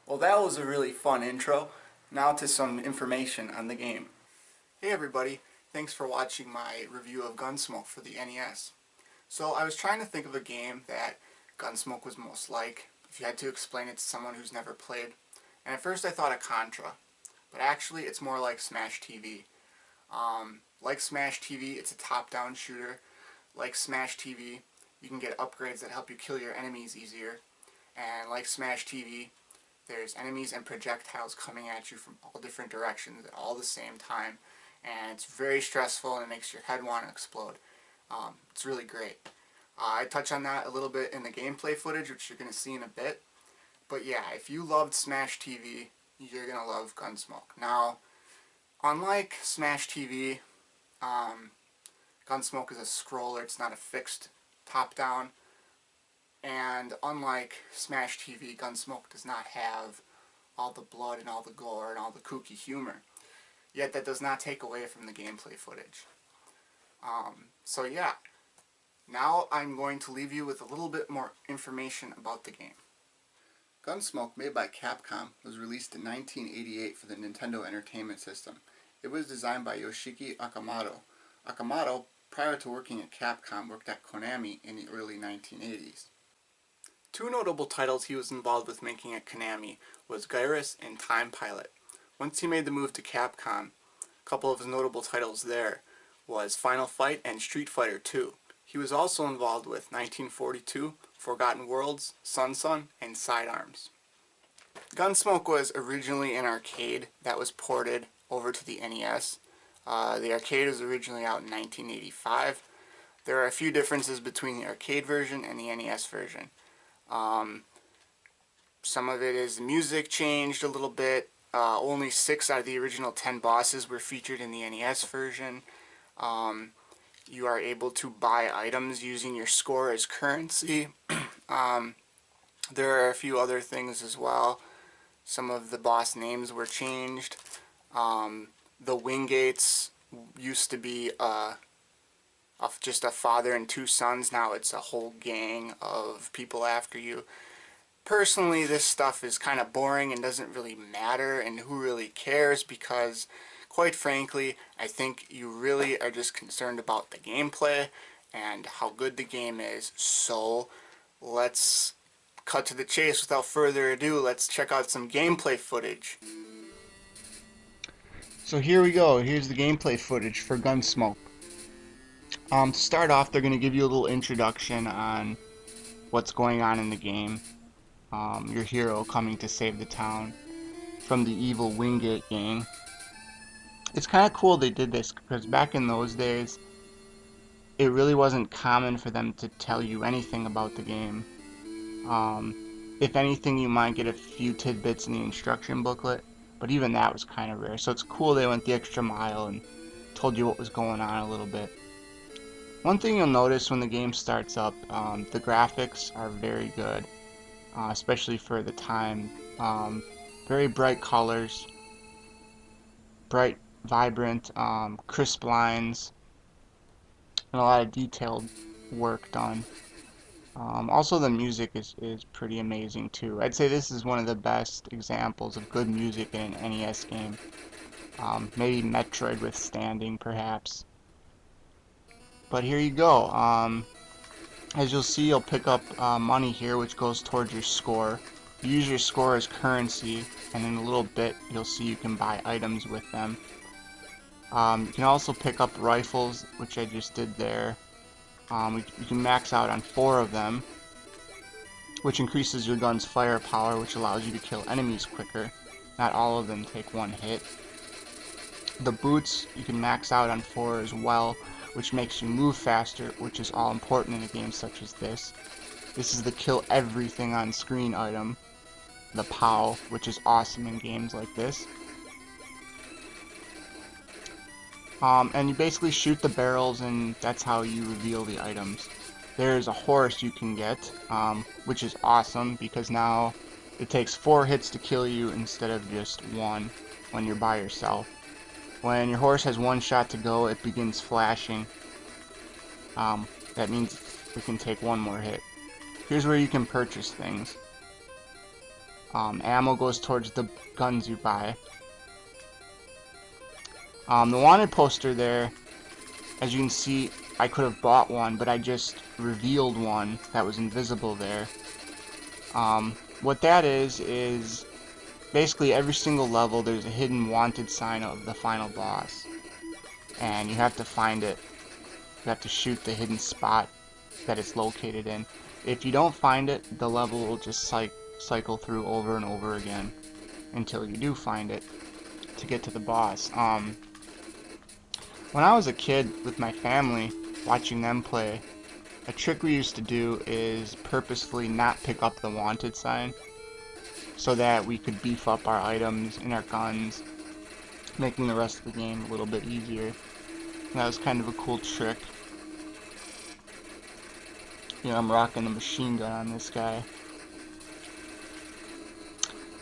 Well, that was a really fun intro. Now to some information on the game. Hey everybody, thanks for watching my review of Gunsmoke for the NES. So I was trying to think of a game that Gunsmoke was most like, if you had to explain it to someone who's never played. And at first I thought of Contra, but actually it's more like Smash TV. Like Smash TV, it's a top-down shooter. Like Smash TV, you can get upgrades that help you kill your enemies easier. And like Smash TV, there's enemies and projectiles coming at you from all different directions at all the same time, and it's very stressful and it makes your head want to explode. It's really great. I touch on that a little bit in the gameplay footage, which you're going to see in a bit. But yeah, if you loved Smash TV, you're going to love Gunsmoke. Now, unlike Smash TV, Gunsmoke is a scroller. It's not a fixed top-down. And unlike Smash TV, Gunsmoke does not have all the blood and all the gore and all the kooky humor. Yet that does not take away from the gameplay footage. So yeah, now I'm going to leave you with a little bit more information about the game. Gunsmoke, made by Capcom, was released in 1988 for the Nintendo Entertainment System. It was designed by Yoshiki Akamoto. Akamoto, prior to working at Capcom, worked at Konami in the early 1980s. Two notable titles he was involved with making at Konami was Gyruss and Time Pilot. Once he made the move to Capcom, a couple of his notable titles there was Final Fight and Street Fighter 2. He was also involved with 1942, Forgotten Worlds, Sun, and Sidearms. Gunsmoke was originally an arcade that was ported over to the NES. The arcade was originally out in 1985. There are a few differences between the arcade version and the NES version. Some of it is the music changed a little bit. Only 6 out of the original 10 bosses were featured in the NES version. You are able to buy items using your score as currency. There are a few other things as well. Some of the boss names were changed. The Wingates used to be just a father and 2 sons. Now it's a whole gang of people after you. Personally, this stuff is kind of boring and doesn't really matter, and who really cares, because quite frankly, I think you really are just concerned about the gameplay and how good the game is. So let's cut to the chase without further ado. Let's check out some gameplay footage. So here we go. Here's the gameplay footage for Gunsmoke. To start off, they're going to give you a little introduction on what's going on in the game. Your hero coming to save the town from the evil Wingate gang. It's kind of cool they did this, because back in those days, it really wasn't common for them to tell you anything about the game. If anything, you might get a few tidbits in the instruction booklet, but even that was kind of rare. So it's cool they went the extra mile and told you what was going on a little bit. One thing you'll notice when the game starts up, the graphics are very good, especially for the time. Very bright colors, bright, vibrant, crisp lines, and a lot of detailed work done. Also, the music is pretty amazing too. I'd say this is one of the best examples of good music in an NES game. Maybe Metroid withstanding, perhaps. But here you go. As you'll see, you'll pick up money here, which goes towards your score. You use your score as currency, and in a little bit, you'll see you can buy items with them. You can also pick up rifles, which I just did there. You can max out on 4 of them, which increases your gun's firepower, which allows you to kill enemies quicker. Not all of them take 1 hit. The boots, you can max out on 4 as well, which makes you move faster, which is all important in a game such as this. This is the kill everything on screen item, the POW, which is awesome in games like this. And you basically shoot the barrels, and that's how you reveal the items. There's a horse you can get, which is awesome because now it takes 4 hits to kill you instead of just 1 when you're by yourself. When your horse has 1 shot to go, it begins flashing. That means it can take 1 more hit. Here's where you can purchase things. Ammo goes towards the guns you buy. The wanted poster there, as you can see, I could have bought one, but I just revealed one that was invisible there. What that is basically every single level there's a hidden wanted sign of the final boss. And you have to find it. You have to shoot the hidden spot that it's located in. If you don't find it, the level will just cycle through over and over again until you do find it to get to the boss. When I was a kid with my family, watching them play, a trick we used to do is purposefully not pick up the wanted sign so that we could beef up our items and our guns, making the rest of the game a little bit easier. And that was kind of a cool trick. You know, I'm rocking the machine gun on this guy.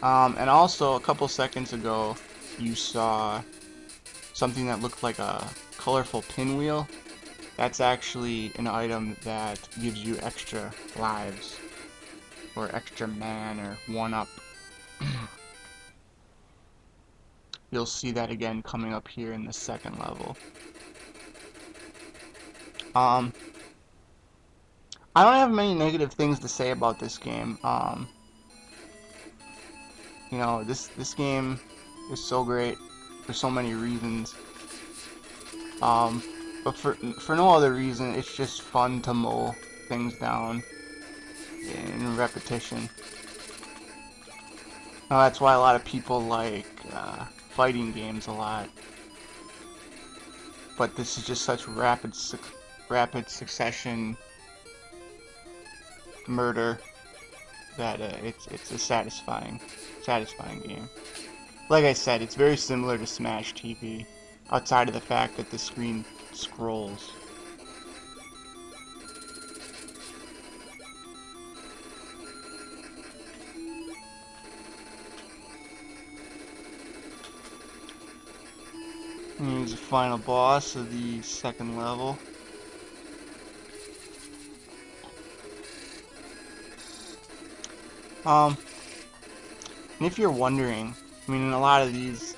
And also, a couple seconds ago, you saw something that looked like a colorful pinwheel. That's actually an item that gives you extra lives, or extra man, or 1-up. You'll see that again coming up here in the second level. I don't have many negative things to say about this game. You know, this game is so great for so many reasons. But for no other reason, it's just fun to mow things down in repetition. Now, that's why a lot of people like fighting games a lot. But this is just such rapid succession murder that it's a satisfying game. Like I said, it's very similar to Smash TV, outside of the fact that the screen scrolls. Here's the final boss of the second level. And if you're wondering, I mean, in a lot of these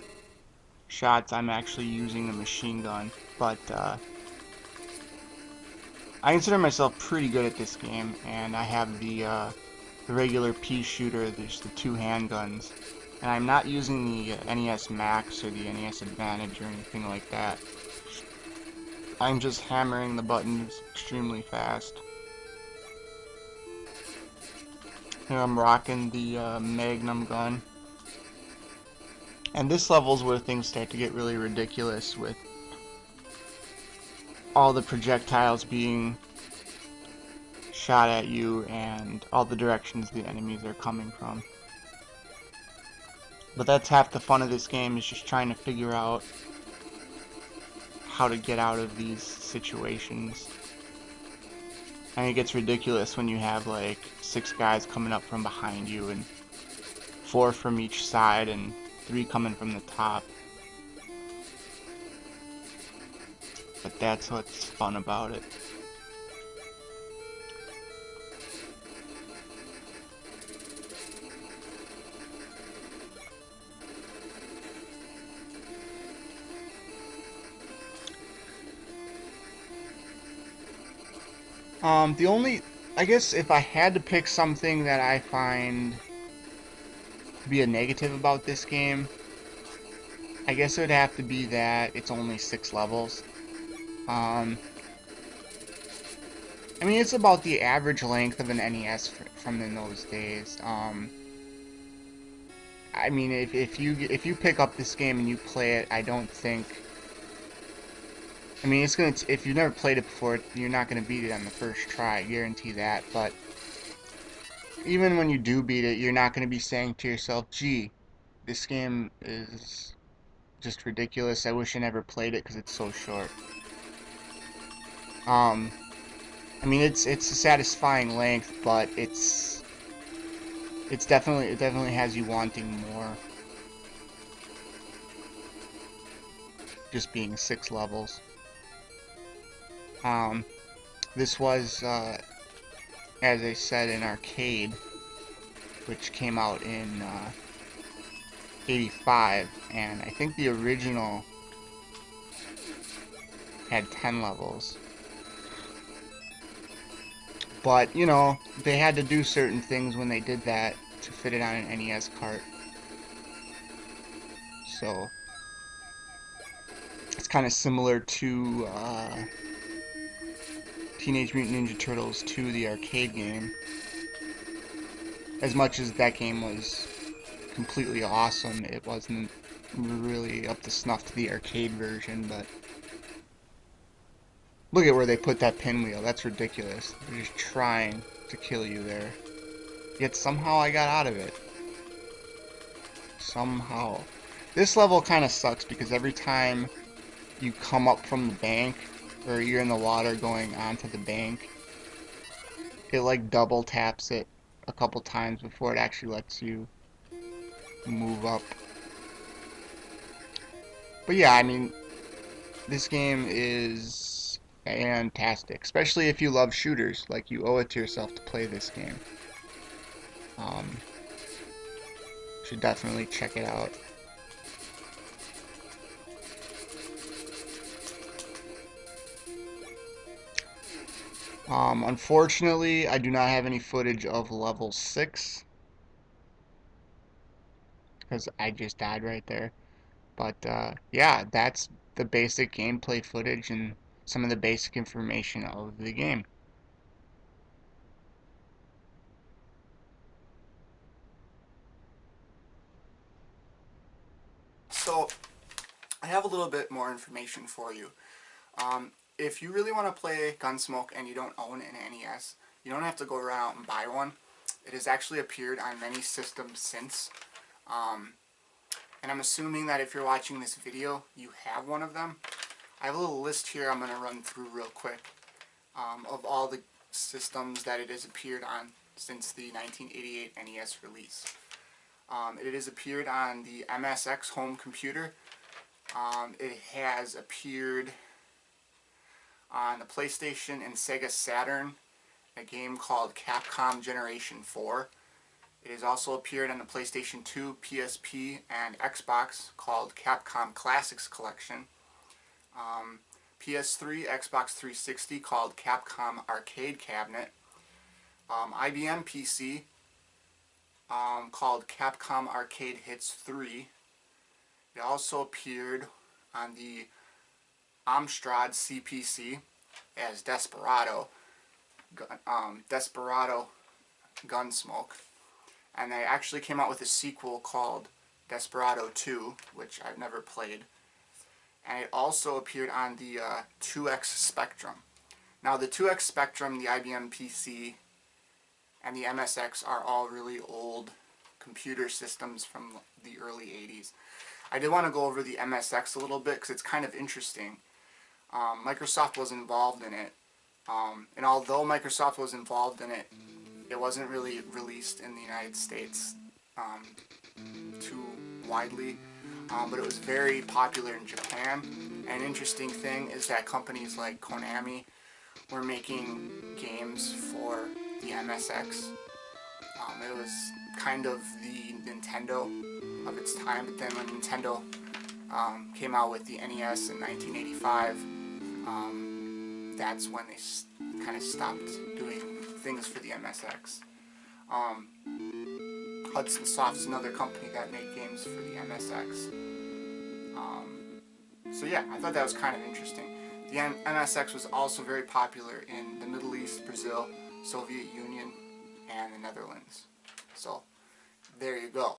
shots, I'm actually using the machine gun, but I consider myself pretty good at this game, and I have the regular pea shooter, there's the 2 handguns, and I'm not using the NES Max or the NES Advantage or anything like that. I'm just hammering the buttons extremely fast. Here I'm rocking the Magnum gun. And this level's where things start to get really ridiculous, with all the projectiles being shot at you and all the directions the enemies are coming from. But that's half the fun of this game, is just trying to figure out how to get out of these situations. And it gets ridiculous when you have like 6 guys coming up from behind you and 4 from each side and 3 coming from the top. But that's what's fun about it. I guess if I had to pick something that I find to be a negative about this game, I guess it would have to be that it's only 6 levels. I mean, it's about the average length of an NES from in those days. I mean, if you pick up this game and you play it, I don't think. I mean, it's gonna. If you've never played it before, you're not gonna beat it on the first try. I guarantee that. But even when you do beat it, you're not gonna be saying to yourself, "Gee, this game is just ridiculous. I wish I never played it because it's so short. Um, I mean, it's a satisfying length, but it definitely has you wanting more. Just being 6 levels. Um, this was, as I said, an arcade, which came out in '85, and I think the original had 10 levels. But, you know, they had to do certain things when they did that to fit it on an NES cart. So, it's kind of similar to Teenage Mutant Ninja Turtles 2, the arcade game. As much as that game was completely awesome, it wasn't really up to snuff to the arcade version, but look at where they put that pinwheel. That's ridiculous. They're just trying to kill you there. Yet somehow I got out of it. Somehow. This level kind of sucks because every time you come up from the bank, or you're in the water going onto the bank, it like double taps it a couple times before it actually lets you move up. But yeah, I mean, this game is fantastic, especially if you love shooters. Like, you owe it to yourself to play this game. Um, should definitely check it out. Unfortunately, I do not have any footage of level 6 because I just died right there. But yeah, that's the basic gameplay footage and some of the basic information of the game. So, I have a little bit more information for you. If you really want to play Gunsmoke and you don't own an NES, you don't have to go around and buy one. It has actually appeared on many systems since. And I'm assuming that if you're watching this video, you have one of them. I have a little list here I'm going to run through real quick of all the systems that it has appeared on since the 1988 NES release. It has appeared on the MSX home computer. It has appeared on the PlayStation and Sega Saturn, a game called Capcom Generation 4. It has also appeared on the PlayStation 2, PSP, and Xbox called Capcom Classics Collection. PS3, Xbox 360 called Capcom Arcade Cabinet. IBM PC called Capcom Arcade Hits 3. It also appeared on the Amstrad CPC as Desperado, Desperado Gunsmoke. And they actually came out with a sequel called Desperado 2, which I've never played. And it also appeared on the 2X Spectrum. Now the 2X Spectrum, the IBM PC, and the MSX are all really old computer systems from the early 80s. I did want to go over the MSX a little bit because it's kind of interesting. Microsoft was involved in it, and although Microsoft was involved in it, it wasn't really released in the United States too widely, but it was very popular in Japan. And an interesting thing is that companies like Konami were making games for the MSX. It was kind of the Nintendo of its time, but then when Nintendo came out with the NES in 1985, that's when they kind of stopped doing things for the MSX. Hudson Soft is another company that made games for the MSX. So yeah, I thought that was kind of interesting. The MSX was also very popular in the Middle East, Brazil, Soviet Union, and the Netherlands. So there you go.